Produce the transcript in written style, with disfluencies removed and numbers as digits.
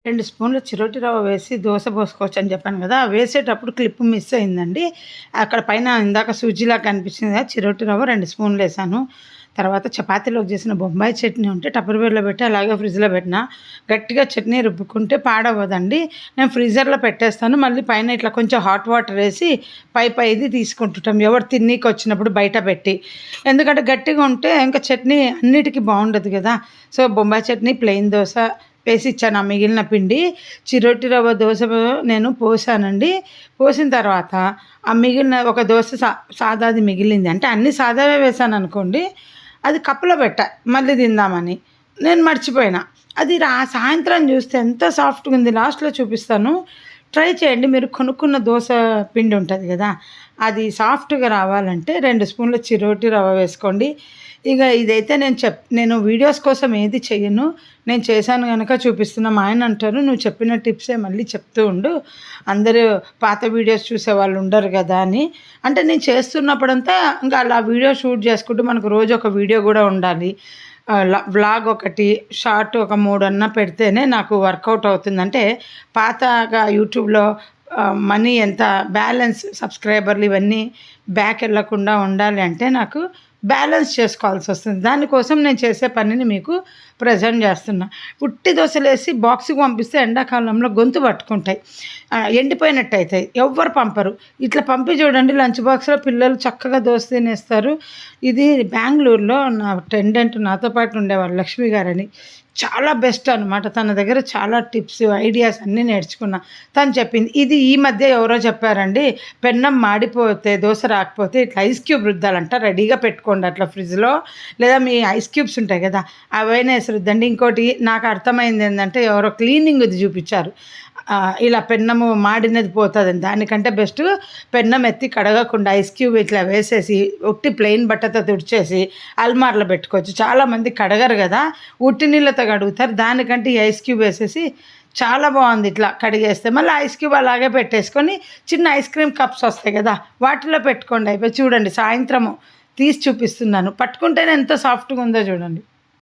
2 స్పూన్లు చిరోటి రవ్వ వేసి దోస పోసుకోవచ్చని చెప్పాను గదా! వేసేటప్పుడు క్లిప్ మిస్ అయిందండి. అక్కడ పైన ఇందాక సూజీలా కనిపించింది కదా! చిరోటి రవ్వ 2 స్పూన్లేసాను. తర్వాత చపాతీలోకి చేసిన బొంబాయి చట్నీ ఉంటే టప్పర్‌వేర్‌లో పెట్టి అలాగే ఫ్రిడ్జ్‌లో పెట్టినా. గట్టిగా చట్నీ రుబ్బుకుంటే పాడవ్వదండి. నేను ఫ్రీజర్‌లో పెట్టేస్తాను. మళ్ళీ పైన ఇట్లా కొంచెం హాట్ వాటర్ ఏసి పైది తీసుకుంటుంటాం. ఎవరు తిననీకొచ్చినప్పుడు బయట పెట్టి. ఎందుకంటే గట్టిగా ఉంటే ఇంకా చట్నీ అన్నిటికి బావుండదు గదా! సో, బొంబాయి చట్నీ, ప్లెయిన్ దోస వేసిచ్చాను ఆ మిగిలిన పిండి. చిరోటి రవ్వ దోస నేను పోసానండి. పోసిన తర్వాత ఆ మిగిలిన ఒక దోస సాదాది మిగిలింది. అంటే అన్నీ సాదావే వేశాననుకోండి. అది కప్పులో పెట్టా మళ్ళీ తిందామని. నేను మర్చిపోయినా. అది సాయంత్రం చూస్తే ఎంత సాఫ్ట్‌గుంది. లాస్ట్‌లో చూపిస్తాను. ట్రై చేయండి. మీరు కొనుక్కున్న దోస పిండి ఉంటది గదా! అది సాఫ్ట్‌గా రావాలంటే 2 స్పూన్ల చిరోటి రవ్వ వేసుకోండి. ఇగ ఇదైతే నేను వీడియోస్ కోసం ఏది చెయ్యను. నేను చేశాను గనక చూపిస్తున్నా. మా ఆయన అంటారు, "నువ్వు చెప్పిన టిప్సే మళ్ళీ చెప్తూ ఉండు. అందరూ పాత వీడియోస్ చూసేవాళ్ళు ఉండరు గదా!" అని. అంటే నేను చేస్తున్నప్పుడంతా ఇంకా అలా వీడియో షూట్ చేసుకుంటూ మనకు రోజు ఒక వీడియో గూడా ఉండాలి. వ్లాగ్ ఒకటి, షార్ట్ ఒక 3 అన్నా పెడితేనే నాకు వర్కౌట్ అవుతుంది. అంటే పాతగా యూట్యూబ్‌లో మనీ ఎంత బ్యాలెన్స్ సబ్స్క్రైబర్లు ఇవన్నీ బ్యాక్ ఎళ్ళకుండా ఉండాలి అంటే నాకు బ్యాలెన్స్ చేసుకోవాల్సొస్తుంది. దానికోసం నేను చేసే పనిని మీకు ప్రెజెంట్ చేస్తున్నా. ఉట్టి దోసలేసి బాక్స్‌కి పంపిస్తే ఎండాకాలంలో గొంతు పట్టుకుంటాయి. ఎండిపోయినట్టయితాయి. ఎవ్వరు పంపరు. ఇట్లా పంపి చూడండి లంచ్ బాక్స్‌లో పిల్లలు చక్కగా దోస తినేస్తారు. ఇది బెంగుళూరులో నా అటెండెంట్ నాతో పాటు ఉండేవారు లక్ష్మి గారని. చాలా బెస్ట్ అనమాట. తన దగ్గర చాలా టిప్స్, ఐడియాస్ అన్నీ నేర్చుకున్నా. తను చెప్పింది. ఇది ఈ మధ్య ఎవరో చెప్పారండి. పెన్నం మాడిపోతే, దోస రాకపోతే ఇట్లా ఐస్ క్యూబ్ రుద్దాలంట. రెడీగా పెట్టుకోండి అట్లా ఫ్రిడ్జ్‌లో. లేదా మీ ఐస్ క్యూబ్స్ ఉంటాయి కదా! అవైనా ఏసి రుద్దండి. ఇంకోటి నాకు అర్థమైంది ఏందంటే ఎవరో క్లీనింగ్‌ది చూపిచ్చారు. ఇలా పెన్నము మాడినది పోతదని. దానికంటే బెస్ట్ పెన్నం ఎత్తి కడగకుండా ఐస్ క్యూబ్ ఇట్లా వేసేసి ఉట్టి ప్లెయిన్ బట్టతో తుడిచేసి అల్మార్‌లో పెట్టుకోవచ్చు. చాలామంది కడగరు కదా! ఉట్టి నీళ్ళతో కడుగుతారు. దానికంటే ఈ ఐస్ క్యూబ్ వేసేసి చాలా బావుంది ఇట్లా కడిగేస్తే. మళ్ళీ ఐస్ క్యూబ్ అలాగే పెట్టేసుకొని చిన్న ఐస్ క్రీమ్ కప్స్ వస్తాయి కదా! వాటిలో పెట్టుకోండి అయిపోయి. చూడండి సాయంత్రము తీసి చూపిస్తున్నాను. పట్టుకుంటేనే ఎంత సాఫ్ట్‌గా ఉందో చూడండి.